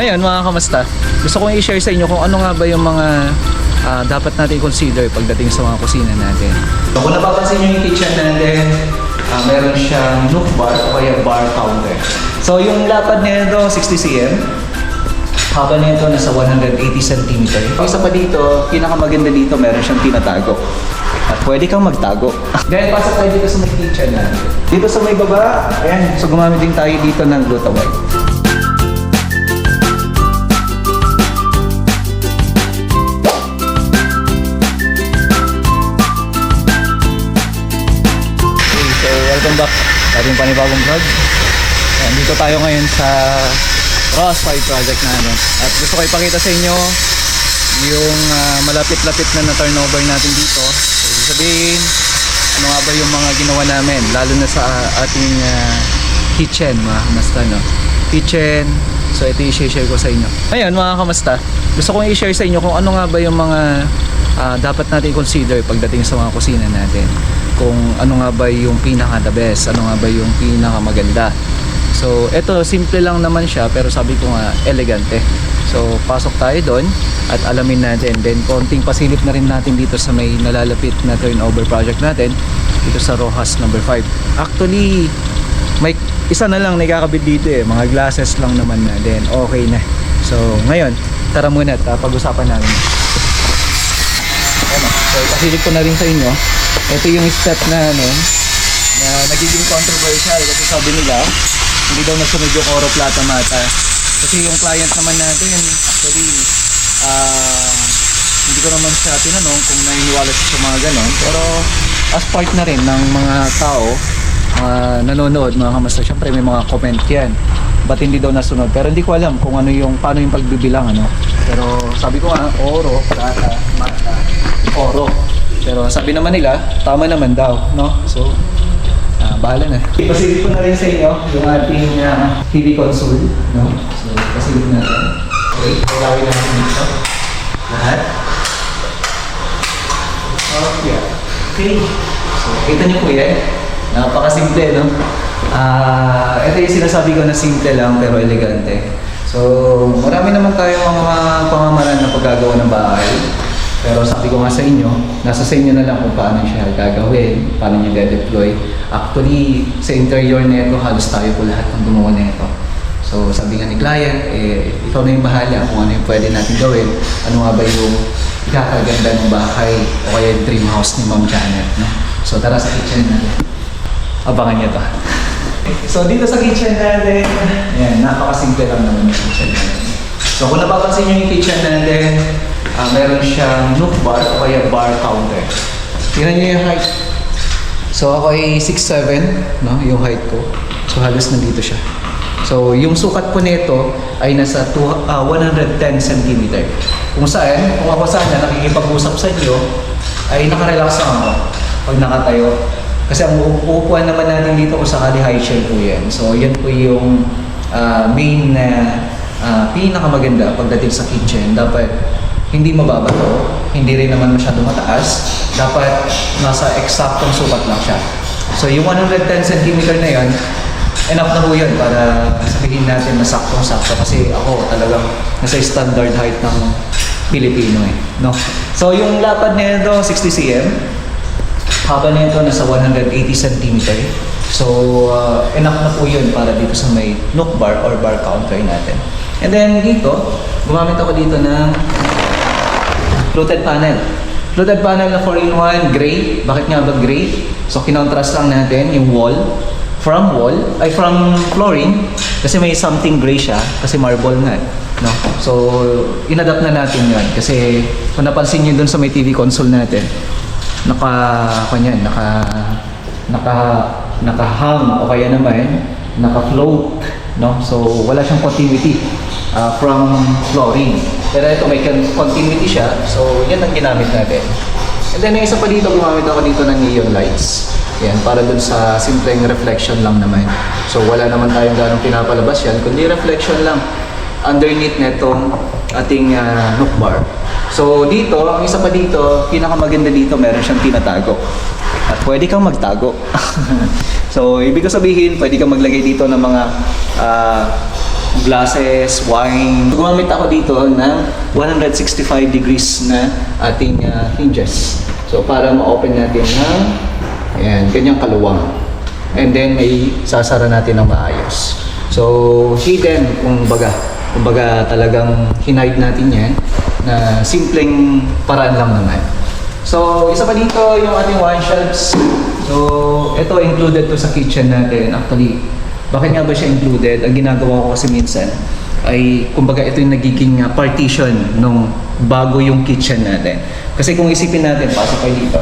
Ayan mga kamasta, gusto kong i-share sa inyo kung ano nga ba yung mga dapat natin i-consider pagdating sa mga kusina natin. So, kung napapansin nyo yung kitchen natin, meron siyang nook bar o kaya bar counter. So yung lapad nito 60 cm, haba nito nasa 180 cm. Yung isa pa dito, pinakamaganda dito, meron siyang tinatago. At pwede kang magtago. Then pasok tayo dito sa may kitchen natin. Dito sa may baba, ayan, so gumamit din tayo dito ng Gluta-White. Welcome back sa ating panibagong vlog. Ayan, dito tayo ngayon sa Ross 5 project natin. At gusto ko ipakita sa inyo yung malapit-lapit na turnover natin dito. So, ibig sabihin, ano nga ba yung mga ginawa namin, lalo na sa ating kitchen, mga kamasta, no? Kitchen. So ito i-share ko sa inyo. Ayun mga kamasta, gusto kong i-share sa inyo kung ano nga ba yung mga dapat natin consider pagdating sa mga kusina natin. Kung ano nga ba yung pinaka the best, ano nga ba yung pinaka maganda. So ito simple lang naman siya, pero sabi ko nga elegante. So pasok tayo doon at alamin natin. Then konting pasilip na rin natin dito sa may nalalapit na turnover project natin dito sa Rojas number 5. Actually may isa na lang nakakabit dito eh, mga glasses lang naman na, then okay na. So ngayon tara muna at pag-usapan natin. So pasilip ko na rin sa inyo. Ito yung step na na nagiging controversial kasi sabi nila hindi daw nasunod yung Oro Plata Mata. Kasi yung client naman natin actually hindi ko naman siya tinanong kung naniniwala siya sa mga ganon, pero as part na rin ng mga tao nanonood, mga kamasta, syempre may mga comment yan ba't hindi daw nasunod, pero hindi ko alam kung ano yung paano yung pagbibilang pero sabi ko nga Oro Plata Mata Oro, pero sabi naman nila tama naman daw, no? So bahala na. Pasilip ko na rin sa inyo yung ating TV console, no? So pasilip natin. Okay, ilawin natin dito lahat. Okay, so kita niyo po yan, napakasimple, no? Ito yung sinasabi ko na simple lang pero elegante. So marami naman tayong mga pamamaraan na paggagawa ng bahay. Pero sabi ko nga sa inyo, nasa sa inyo na lang kung paano siya gagawin, paano niya de-deploy. Actually, sa interior nito, halos tayo po lahat ng gumawa nito. So sabi nga ni client, ikaw na yung bahala kung ano yung pwede natin gawin. Ano nga ba yung ikakaganda ng bahay o kaya yung dream house ni Ma'am Janet, no? So tara sa kitchen natin. Abangan niyo to. So dito sa kitchen natin, yan, napakasimple lang naman yung kitchen natin. So kung napapansin niyo yung kitchen natin, meron siyang nook bar o kaya bar counter. Tingnan niyo yung height. So ako ay 6'7", no, yung height ko. So halos nandito siya. So yung sukat po nito ay nasa 110 cm. Kung saan, kung ako sana nakikipag-usap sa inyo, ay nakarelax lang ako pag nakatayo. Kasi ang uupuan naman natin dito kung sakali high chair po yan. So yan po yung main na pinakamaganda pagdating sa kitchen. Dapat hindi mababato, hindi rin naman masyado mataas. Dapat nasa eksaktong sukat lang siya. So yung 110 cm na yun, enough na po yun para sabihin natin na saktong-sakto. Kasi ako talagang nasa standard height ng Pilipino no? So yung lapad nito 60 cm, haba nito nasa 180 cm. So enough na po yun para dito sa may nook bar or bar counter natin. And then dito, gumamit ako dito ng fluted panel. Fluted panel na 4-in-1, gray. Bakit nga ba gray? So kinontrast lang natin yung wall. From flooring. Kasi may something gray siya. Kasi marble nga. No? So inadapt na natin yun. Kasi kung napansin nyo dun sa may TV console natin, naka-hang o kaya naman naka-float. No? So wala siyang continuity from flooring. Pero ito may continuity siya, so yan ang ginamit natin. And then yung isa pa dito, gumamit ako dito ng neon lights. Yan, para dun sa simpleng reflection lang naman. So wala naman tayong ganong pinapalabas yan, kundi reflection lang underneath netong ating nook bar. So dito, ang isa pa dito, pinakamaganda dito, meron siyang tinatago. At pwede kang magtago. So ibig ko sabihin, pwede kang maglagay dito ng mga glasses, wine. Gumamit ako dito ng 165 degrees na ating hinges. So para ma-open natin ng ayan, ganyang kaluwang. And then may sasara natin ng maayos. So hidden, kumbaga talagang hinide natin yan na simpleng paraan lang naman. So isa pa dito yung ating wine shelves. So ito included to sa kitchen natin. Actually, bakit nga ba siya included? Ang ginagawa ko kasi minsan ay kumbaga ito yung nagiging partition nung bago yung kitchen natin. Kasi kung isipin natin, pasok kayo dito.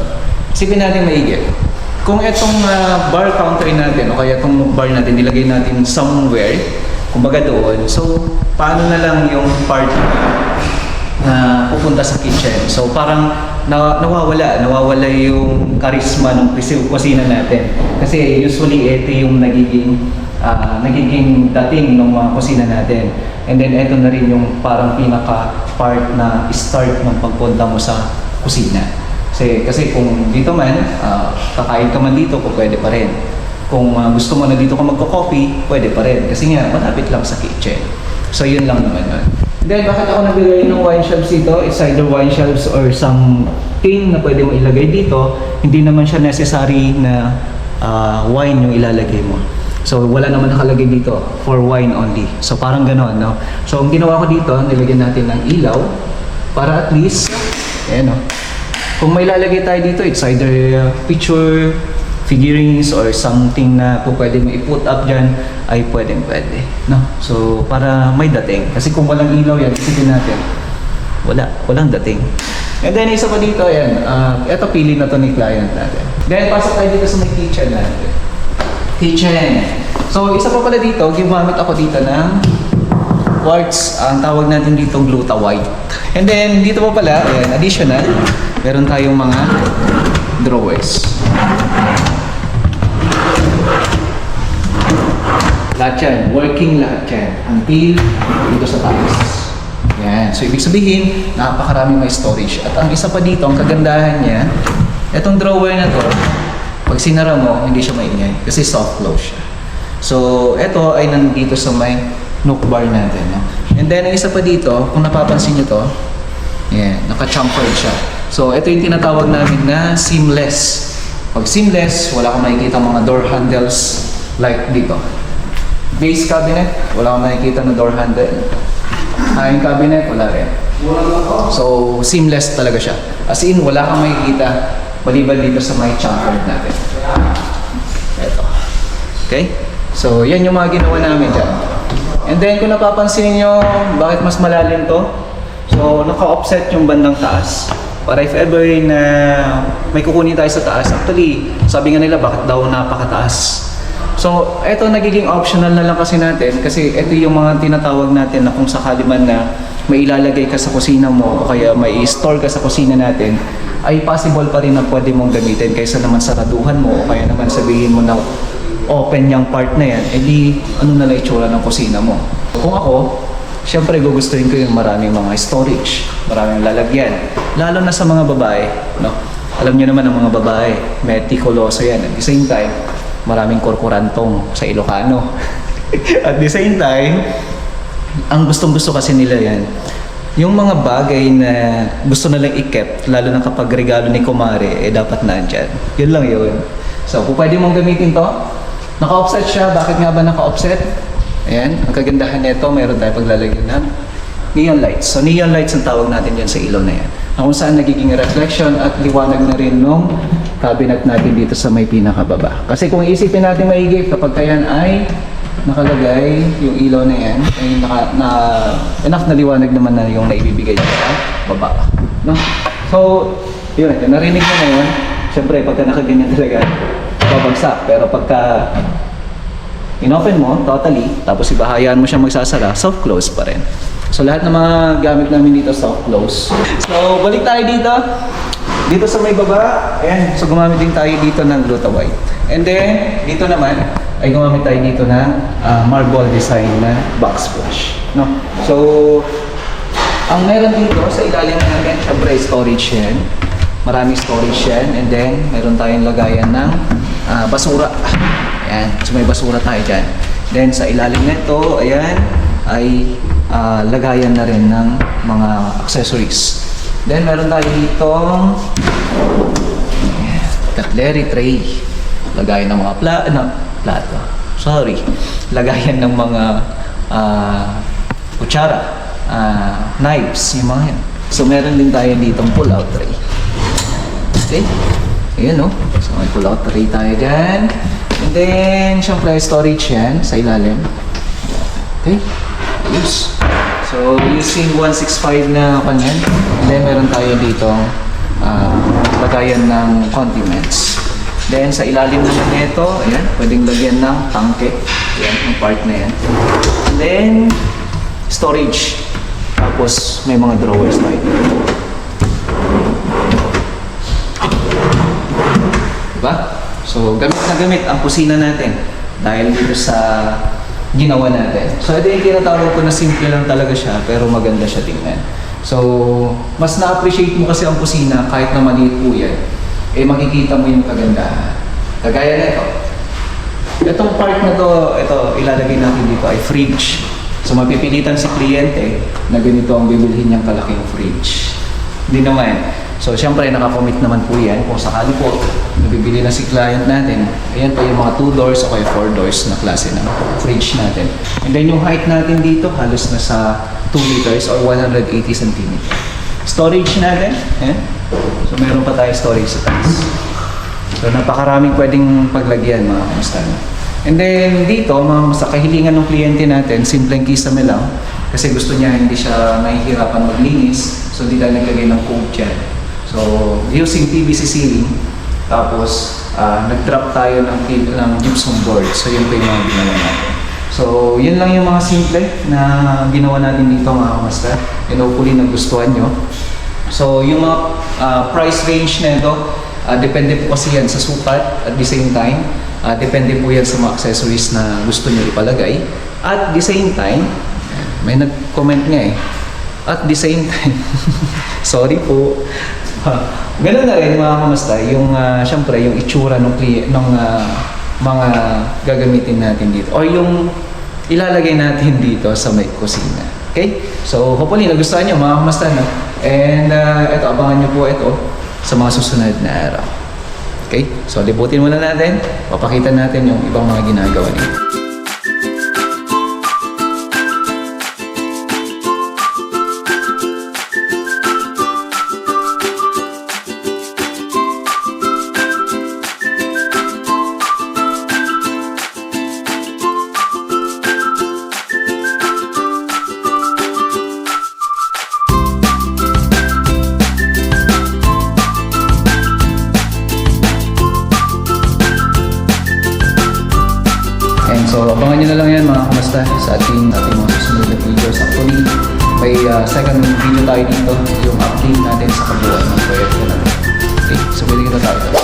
Isipin natin maigi. Kung itong bar counter natin o kaya itong bar natin nilagay natin somewhere, kumbaga doon, so paano na lang yung part na pupunta sa kitchen? So parang nawawala yung charisma ng kusina natin. Kasi usually ito yung nagiging dating ng mga kusina natin. And then ito na rin yung parang pinaka-part na start ng pagpunta mo sa kusina. Kasi kung dito man, kakain ka man dito, pwede pa rin. Kung gusto mo na dito ka magko-coffee, pwede pa rin. Kasi nga, malapit lang sa kitchen. So yun lang naman nun. Then bakit ako naglagay ng wine shelves dito? It's either wine shelves or something na pwede mo ilagay dito. Hindi naman siya necessary na wine yung ilalagay mo. So wala naman nakalagay dito for wine only. So parang ganon, no? So ang ginawa ko dito, nilagyan natin ng ilaw para at least, ayan, no? Kung may lalagay tayo dito, it's either picture, figurines, or something na kung pwede mo i-put up dyan, ay pwede, no? So para may dating. Kasi kung walang ilaw yan, isipin natin, walang dating. And then isa pa dito, ayan, eto pili na to ni client natin. Then pasok tayo dito sa may kitchen natin. Kitchen. So isa pa pala dito, gumamit ako dito ng quartz. Ang tawag natin dito Gluta White. And then dito pa pala, ayan, additional, meron tayong mga drawers. Lahat yan, working lahat yan, until dito sa taas. Yan. So ibig sabihin, napakaraming may storage. At ang isa pa dito, ang kagandahan niya, itong drawer na to, pag sinara mo, hindi siya maingay kasi soft close siya. So ito ay nandito sa may nook bar natin. No? And then ang isa pa dito, kung napapansin nyo to, yan, naka-chamfered siya. So ito yung tinatawag namin na seamless. Pag seamless, wala kang makikita mga door handles like dito. Base cabinet, wala kang makikita na door handle. High cabinet, wala rin. So seamless talaga siya. As in, wala kang makikita maliban dito sa may chamfered natin. Ito. Okay? So yan yung mga ginawa namin dyan. And then kung napapansin nyo, bakit mas malalim to? So naka-offset yung bandang taas. Para if ever na may kukunin tayo sa taas, actually, sabi nga nila, bakit daw napakataas? So, ito nagiging optional na lang kasi natin kasi ito yung mga tinatawag natin na kung sakali man na may ilalagay ka sa kusina mo o kaya may i-store ka sa kusina natin, ay possible pa rin na pwede mong gamitin kaysa naman saraduhan mo o kaya naman sabihin mo na open yung part na yan, edi ano na lang itsura ng kusina mo. Kung ako, syempre gugustuhin ko yung maraming mga storage, maraming lalagyan. Lalo na sa mga babae, no? Alam niyo naman ang mga babae, meticuloso yan. At the same time, maraming korkorantong sa Ilocano. At the same time, ang gustong-gusto kasi nila yan, yung mga bagay na gusto nalang i-kept, lalo na kapag regalo ni Kumare, eh dapat nandyan. Yun lang yun. So, kung pwede mong gamitin to, naka-offset siya. Bakit nga ba naka-offset? Ayan, ang kagandahan nito, mayroon tayo paglalagyan ng neon lights. So, neon lights ang tawag natin dyan sa ilaw na yan. Kung saan nagiging reflection at liwanag na rin nung cabinet natin dito sa may pinakababa. Kasi kung isipin natin maigi, kapag kayan ay nakalagay yung ilaw na yan, ay enough na liwanag naman na yung naibibigay niya sa baba. No? So, yun, narinig mo na yun. Siyempre, pagka nakaganyan talaga, babagsak. Pero pagka in-open mo, totally, tapos ibahayaan mo siya magsasara, soft close pa rin. So, lahat ng mga gamit namin dito, soft close. So, balik tayo dito. Dito sa may baba, ayan, so gumamit din tayo dito ng Gluta White. And then, dito naman, ay gumamit tayo dito ng marble design na backsplash. No? So, ang meron dito sa ilalim natin, syempre storage yan. Maraming storage yan. And then, meron tayong lagayan ng basura. Ayan, so may basura tayo dyan. Then, sa ilalim nito, ayan, ay lagayan na rin ng mga accessories. Then meron tayo ditong cutlery tray. Lagayan ng mga plato. Sorry. Lagayan ng mga kutsara, knives, yung mga yan. So meron din tayo ditong pull-out tray. Okay? Ayan, no? So may pull-out tray tayo dyan. And then, syempre, storage yan sa ilalim. Okay? Use. So, using 165 na kanyan. And then, meron tayo ditong lagayan ng condiments. Then, sa ilalim naman nito, ayan, pwedeng lagyan ng tangke. Ayan, ang part na yan. And then, storage. Tapos, may mga drawers tayo dito. Diba? So, gamit na gamit ang kusina natin dahil dito sa ginawa natin. So, ito yung tinatawag ko na simple lang talaga siya, pero maganda siya tingnan. So, mas na-appreciate mo kasi ang kusina kahit na maliit po yan, eh makikita mo yung kagandahan. Kagaya na ito. Itong part na to, ito, ilalagay natin dito ay fridge. So, mapipilitan si kliyente na ganito ang bibilhin niyang kalaking fridge. Hindi naman. So, syempre, nakakommit naman po yan. Kung sakali po, nabibili na si client natin, ayan po yung mga 2 doors o kaya 4 doors na klase ng fridge natin. And then, yung height natin dito, halos na sa 2 liters or 180 cm. Storage natin, ayan. So, meron pa tayo storage sa taas. So, napakaraming pwedeng paglagyan, mga kamusta. And then, dito, sa kahilingan ng kliyente natin, simpleng kisame lang. Kasi gusto niya, hindi siya mahihirapan maglinis. So, di tayo naglagay ng code dyan. So, using PVC ceiling, tapos nag-drop tayo ng gypsum board. So, yun po yung mga ginawa natin. So, yun lang yung mga simple na ginawa natin dito, mga kamasta. And hopefully, nagustuhan nyo. So, yung mga price range na ito, depende po kasi yan sa sukat at the same time. Depende po yan sa mga accessories na gusto nyo ipalagay. At the same time, may nag-comment nga eh. At the same time, sorry po. Ganun na rin mga kamusta, yung syempre yung itsura ng mga gagamitin natin dito o yung ilalagay natin dito sa may kusina. Okay? So hopefully nagustuhan nyo mga kamusta, no? And ito, abangan nyo po ito sa mga susunod na araw. Okay? So liputin muna natin, papakita natin yung ibang mga ginagawa nito. So, abangan nyo na lang yan mga kamusta sa ating mga susunod na videos. Actually, may second video tayo dito, yung update natin sa kabuuan ng proyekto natin. Okay, so pwede kita tayo.